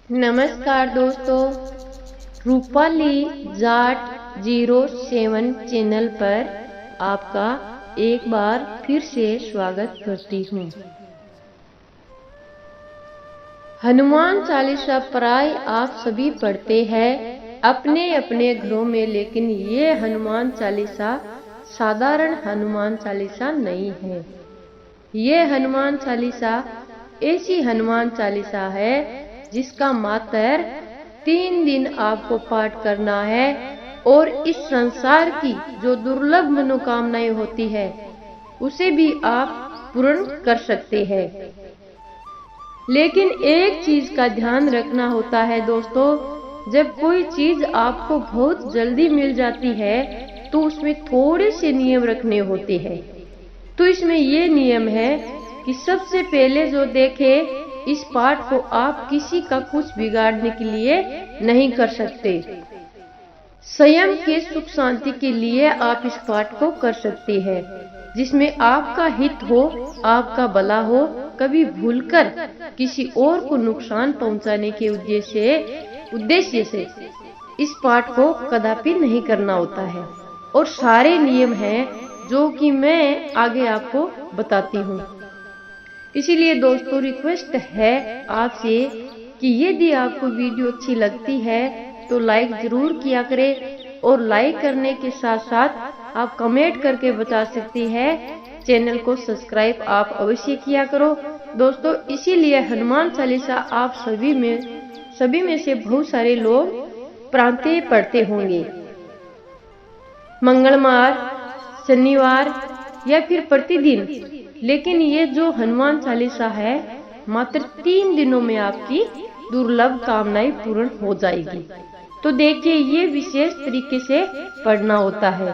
नमस्कार दोस्तों, रूपाली जाट 07 चैनल पर आपका एक बार फिर से स्वागत करती हूँ। हनुमान चालीसा प्राय आप सभी पढ़ते हैं अपने अपने घरों में, लेकिन ये हनुमान चालीसा साधारण हनुमान चालीसा नहीं है। ये हनुमान चालीसा ऐसी हनुमान चालीसा है जिसका मात्र 3 दिन आपको पाठ करना है और इस संसार की जो दुर्लभ मनोकामनाएं होती है उसे भी आप पूर्ण कर सकते हैं। लेकिन एक चीज का ध्यान रखना होता है दोस्तों, जब कोई चीज आपको बहुत जल्दी मिल जाती है तो उसमें थोड़े से नियम रखने होते हैं। तो इसमें ये नियम है कि सबसे पहले जो देखे इस पाठ को आप किसी का कुछ बिगाड़ने के लिए नहीं कर सकते। स्वयं के सुख शांति के लिए आप इस पाठ को कर सकते हैं, जिसमें आपका हित हो, आपका भला हो। कभी भूलकर किसी और को नुकसान पहुंचाने के उद्देश्य से इस पाठ को कदापि नहीं करना होता है। और सारे नियम हैं जो कि मैं आगे आपको बताती हूँ। इसीलिए दोस्तों रिक्वेस्ट है आपसे कि यदि आपको वीडियो अच्छी लगती है तो लाइक जरूर किया करें, और लाइक करने के साथ साथ आप कमेंट करके बता सकती है। चैनल को सब्सक्राइब आप अवश्य किया करो दोस्तों। इसीलिए हनुमान चालीसा आप सभी में से बहुत सारे लोग प्रांतीय पढ़ते होंगे, मंगलवार, शनिवार या फिर प्रतिदिन। लेकिन ये जो हनुमान चालीसा है मात्र 3 दिनों में आपकी दुर्लभ कामनाएं पूर्ण हो जाएगी। तो देखिए, ये विशेष तरीके से पढ़ना होता है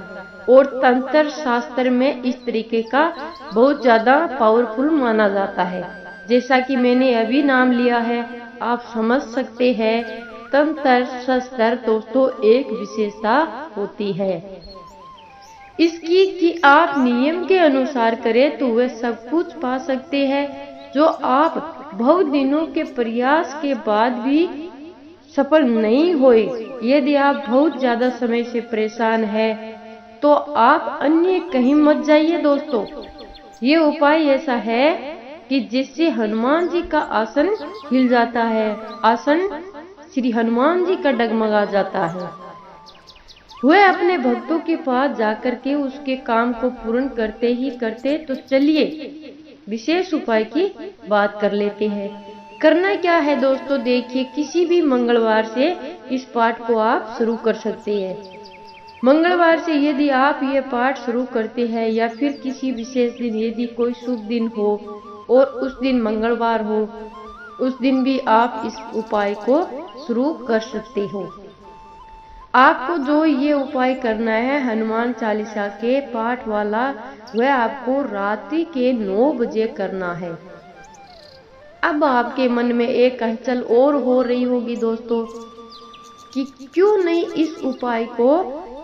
और तंत्र शास्त्र में इस तरीके का बहुत ज्यादा पावरफुल माना जाता है। जैसा कि मैंने अभी नाम लिया है, आप समझ सकते हैं तंत्र शास्त्र दोस्तों एक विशेषता होती है इसकी कि आप नियम के अनुसार करें तो वह सब कुछ पा सकते हैं जो आप बहुत दिनों के प्रयास के बाद भी सफल नहीं हुए। यदि आप बहुत ज्यादा समय से परेशान हैं तो आप अन्य कहीं मत जाइए दोस्तों। ये उपाय ऐसा है कि जिससे हनुमान जी का आसन हिल जाता है, आसन श्री हनुमान जी का डगमगा जाता है। वह अपने भक्तों के पास जाकर के उसके काम को पूर्ण करते। तो चलिए विशेष उपाय की बात कर लेते हैं। करना क्या है दोस्तों, देखिए, किसी भी मंगलवार से इस पाठ को आप शुरू कर सकते हैं। मंगलवार से यदि आप ये पाठ शुरू करते हैं या फिर किसी विशेष दिन, यदि कोई शुभ दिन हो और उस दिन मंगलवार हो, उस दिन भी आप इस उपाय को शुरू कर सकते हो। आपको जो ये उपाय करना है हनुमान चालीसा के पाठ वाला, वह आपको रात्रि के 9 बजे करना है। अब आपके मन में एक हलचल और हो रही होगी दोस्तों कि क्यों नहीं इस उपाय को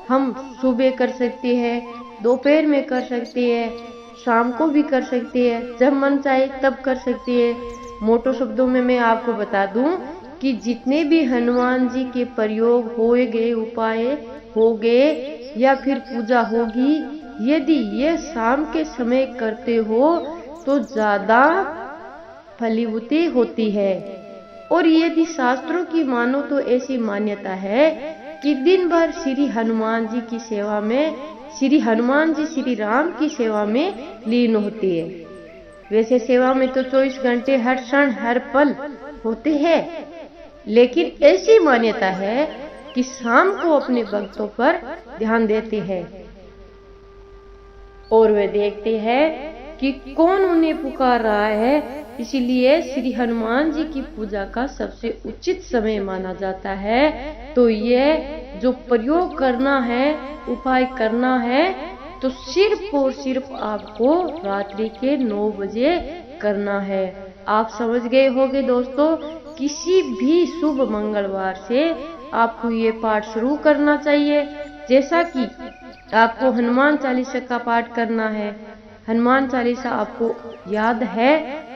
हम सुबह कर सकते हैं, दोपहर में कर सकते हैं, शाम को भी कर सकते हैं, जब मन चाहे तब कर सकते हैं। मोटे शब्दों में मैं आपको बता दूं कि जितने भी हनुमान जी के प्रयोग होए गए, उपाय हो गए या फिर पूजा होगी, यदि ये शाम के समय करते हो तो ज्यादा फलीभूति होती है। और यदि शास्त्रों की मानो तो ऐसी मान्यता है कि दिन भर श्री हनुमान जी की सेवा में, श्री हनुमान जी श्री राम की सेवा में लीन होती है। वैसे सेवा में तो 24 घंटे हर क्षण हर पल होते हैं, लेकिन ऐसी मान्यता है कि शाम को अपने भक्तों पर ध्यान देते हैं और वे देखते हैं कि कौन उन्हें पुकार रहा है। इसीलिए श्री हनुमान जी की पूजा का सबसे उचित समय माना जाता है। तो ये जो प्रयोग करना है, उपाय करना है, तो सिर्फ और सिर्फ आपको रात्रि के 9 बजे करना है। आप समझ गए होंगे दोस्तों, किसी भी शुभ मंगलवार से आपको ये पाठ शुरू करना चाहिए। जैसा कि आपको हनुमान चालीसा का पाठ करना है, हनुमान चालीसा आपको याद है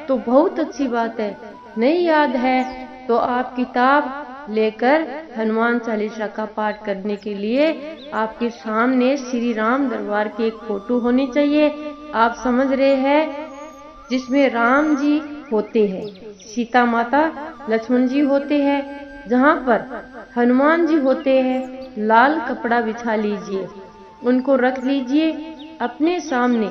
तो बहुत अच्छी बात है। नहीं याद है तो आप किताब लेकर हनुमान चालीसा का पाठ करने के लिए आपके सामने श्री राम दरबार की एक फोटो होनी चाहिए। आप समझ रहे हैं, जिसमें राम जी होते हैं, सीता माता लक्ष्मण जी होते हैं, जहाँ पर हनुमान जी होते हैं। लाल कपड़ा बिछा लीजिए, उनको रख लीजिए अपने सामने।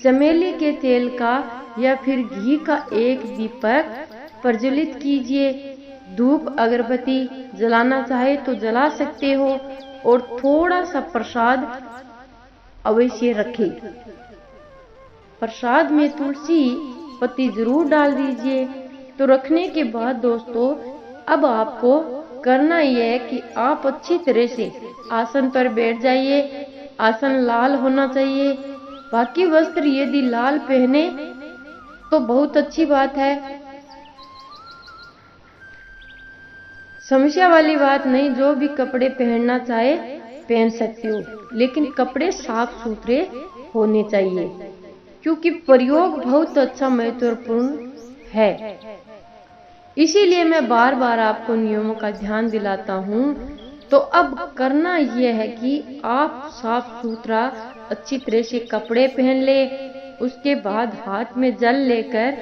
चमेली के तेल का या फिर घी का एक दीपक प्रज्वलित कीजिए। धूप अगरबत्ती जलाना चाहे तो जला सकते हो और थोड़ा सा प्रसाद अवश्य रखें। प्रसाद में तुलसी पत्ती जरूर डाल दीजिए। तो रखने के बाद दोस्तों, अब आपको करना यह है कि आप अच्छी तरह से आसन पर बैठ जाइए। आसन लाल होना चाहिए। बाकी वस्त्र यदि लाल पहने तो बहुत अच्छी बात है, समस्या वाली बात नहीं। जो भी कपड़े पहनना चाहे पहन सकते हो, लेकिन कपड़े साफ सुथरे होने चाहिए, क्योंकि प्रयोग बहुत अच्छा महत्वपूर्ण है। इसीलिए मैं बार बार आपको नियमों का ध्यान दिलाता हूँ। तो अब करना यह है कि आप साफ सुथरा अच्छी तरह से कपड़े पहन ले। उसके बाद हाथ में जल लेकर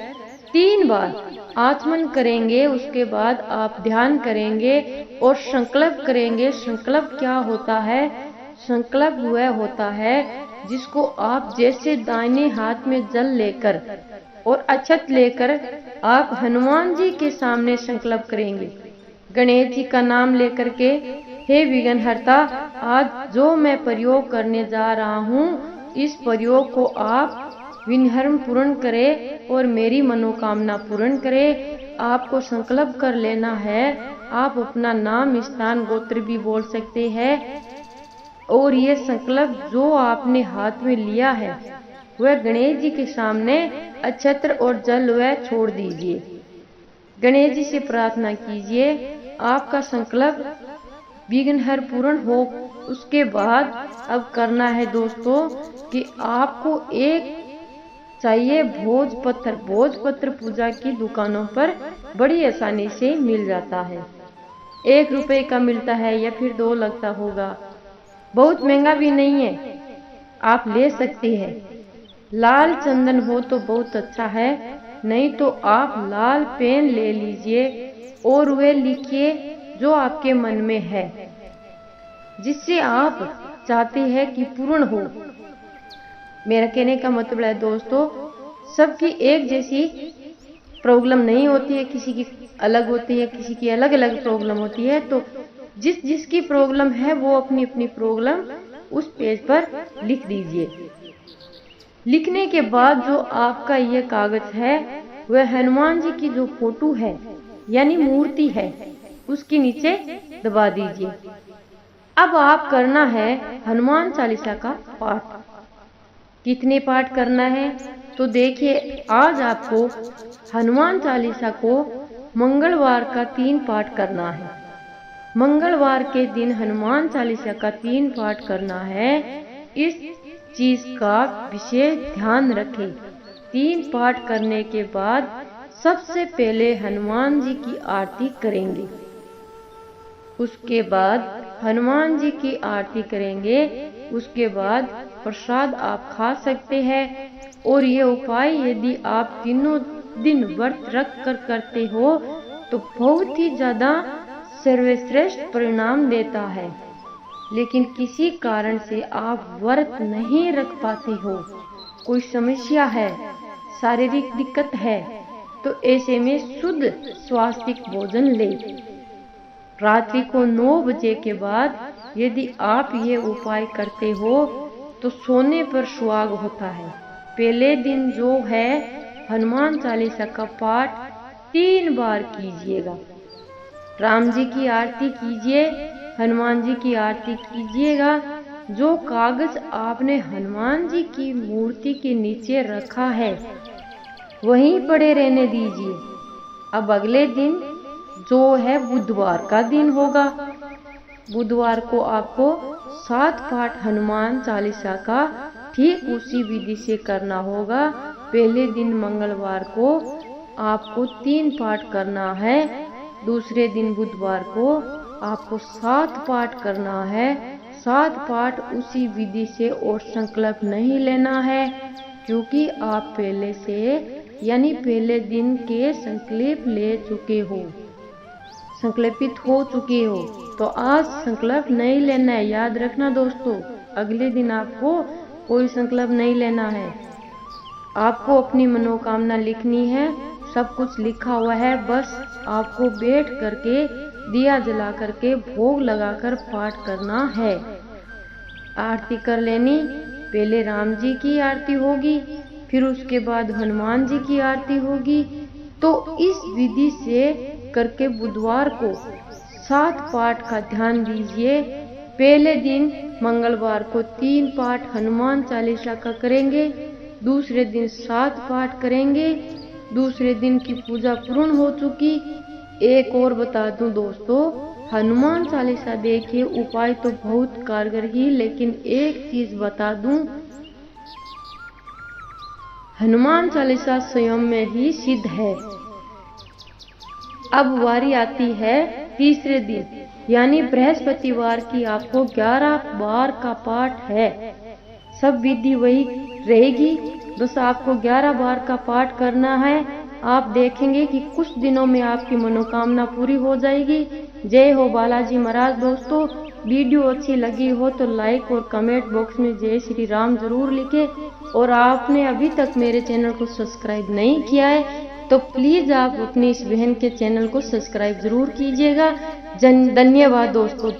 3 बार आचमन करेंगे। उसके बाद आप ध्यान करेंगे और संकल्प करेंगे। संकल्प क्या होता है? संकल्प वह होता है जिसको आप जैसे दाहिने हाथ में जल लेकर और अक्षत लेकर आप हनुमान जी के सामने संकल्प करेंगे, गणेश जी का नाम लेकर के, हे विघ्नहर्ता, आज जो मैं प्रयोग करने जा रहा हूँ, इस प्रयोग को आप विघ्न पूर्ण करे और मेरी मनोकामना पूर्ण करे। आपको संकल्प कर लेना है। आप अपना नाम, स्थान, गोत्र भी बोल सकते हैं। और ये संकल्प जो आपने हाथ में लिया है वह गणेश जी के सामने अक्षत्र और जल वह छोड़ दीजिए। गणेश जी से प्रार्थना कीजिए आपका संकल्प विघ्न पूर्ण हो। उसके बाद अब करना है दोस्तों कि आपको एक चाहिए भोजपत्र। भोजपत्र पूजा की दुकानों पर बड़ी आसानी से मिल जाता है। 1 रुपए का मिलता है या फिर 2 लगता होगा, बहुत महंगा भी नहीं है, आप ले सकते हैं। लाल चंदन हो तो बहुत अच्छा है, नहीं तो आप लाल पेन ले लीजिए और वह लिखिए जो आपके मन में है, जिससे आप चाहते हैं कि पूर्ण हो। मेरा कहने का मतलब है दोस्तों, सबकी एक जैसी प्रॉब्लम नहीं होती है, किसी की अलग होती है, किसी की अलग अलग प्रॉब्लम होती है। तो जिसकी प्रॉब्लम है वो अपनी अपनी प्रॉब्लम उस पेज पर लिख दीजिए। लिखने के बाद जो आपका ये कागज है वह हनुमान जी की जो फोटो है यानी मूर्ति है उसके नीचे दबा दीजिए। अब आप करना है हनुमान चालीसा का पाठ। कितने पाठ करना है? तो देखिए, आज आपको हनुमान चालीसा को मंगलवार का 3 पाठ करना है। मंगलवार के दिन हनुमान चालीसा का 3 पाठ करना है। इस चीज का विशेष ध्यान रखें। 3 पाठ करने के बाद सबसे पहले हनुमान जी की आरती करेंगे। उसके बाद हनुमान जी की आरती करेंगे। उसके बाद प्रसाद आप खा सकते हैं। और ये उपाय यदि आप तीनों दिन व्रत रख कर करते हो तो बहुत ही ज्यादा सर्वश्रेष्ठ परिणाम देता है। लेकिन किसी कारण से आप व्रत नहीं रख पाते हो, कोई समस्या है, शारीरिक दिक्कत है, तो ऐसे में शुद्ध स्वास्थ्यिक भोजन ले। रात्रि को 9 बजे के बाद यदि आप ये उपाय करते हो तो सोने पर सुहाग होता है। पहले दिन जो है हनुमान चालीसा का पाठ 3 बार कीजिएगा। राम जी की आरती कीजिए, हनुमान जी की आरती कीजिएगा। जो कागज आपने हनुमान जी की मूर्ति के नीचे रखा है वहीं पड़े रहने दीजिए। अब अगले दिन जो है बुधवार का दिन होगा। बुधवार को आपको 7 पाठ हनुमान चालीसा का ठीक उसी विधि से करना होगा। पहले दिन मंगलवार को आपको 3 पाठ करना है। दूसरे दिन बुधवार को आपको 7 पाठ करना है। 7 पाठ उसी विधि से और संकल्प नहीं लेना है, क्योंकि आप पहले से यानी पहले दिन के संकल्प ले चुके हो, संकल्पित हो चुके हो, तो आज संकल्प नहीं लेना है। याद रखना दोस्तों, अगले दिन आपको कोई संकल्प नहीं लेना है। आपको अपनी मनोकामना लिखनी है, सब कुछ लिखा हुआ है, बस आपको बैठ करके दिया जला करके भोग लगाकर पाठ करना है। आरती कर लेनी, पहले राम जी की आरती होगी, फिर उसके बाद हनुमान जी की आरती होगी। तो इस विधि से करके बुधवार को 7 पाठ का ध्यान दीजिए। पहले दिन मंगलवार को 3 पाठ हनुमान चालीसा का करेंगे, दूसरे दिन 7 पाठ करेंगे। दूसरे दिन की पूजा पूर्ण हो चुकी। एक और बता दूं दोस्तों, हनुमान चालीसा देखिए, उपाय तो बहुत कारगर ही, लेकिन एक चीज बता दूं, हनुमान चालीसा स्वयं में ही सिद्ध है। अब वारी आती है तीसरे दिन, यानी बृहस्पतिवार की आपको 11 बार का पाठ है। सब विधि वही रहेगी, बस आपको 11 बार का पाठ करना है। आप देखेंगे कि कुछ दिनों में आपकी मनोकामना पूरी हो जाएगी। जय हो बालाजी महाराज। दोस्तों, वीडियो अच्छी लगी हो तो लाइक और कमेंट बॉक्स में जय श्री राम जरूर लिखें। और आपने अभी तक मेरे चैनल को सब्सक्राइब नहीं किया है तो प्लीज आप अपनी इस बहन के चैनल को सब्सक्राइब जरूर कीजिएगा। धन्यवाद दोस्तों।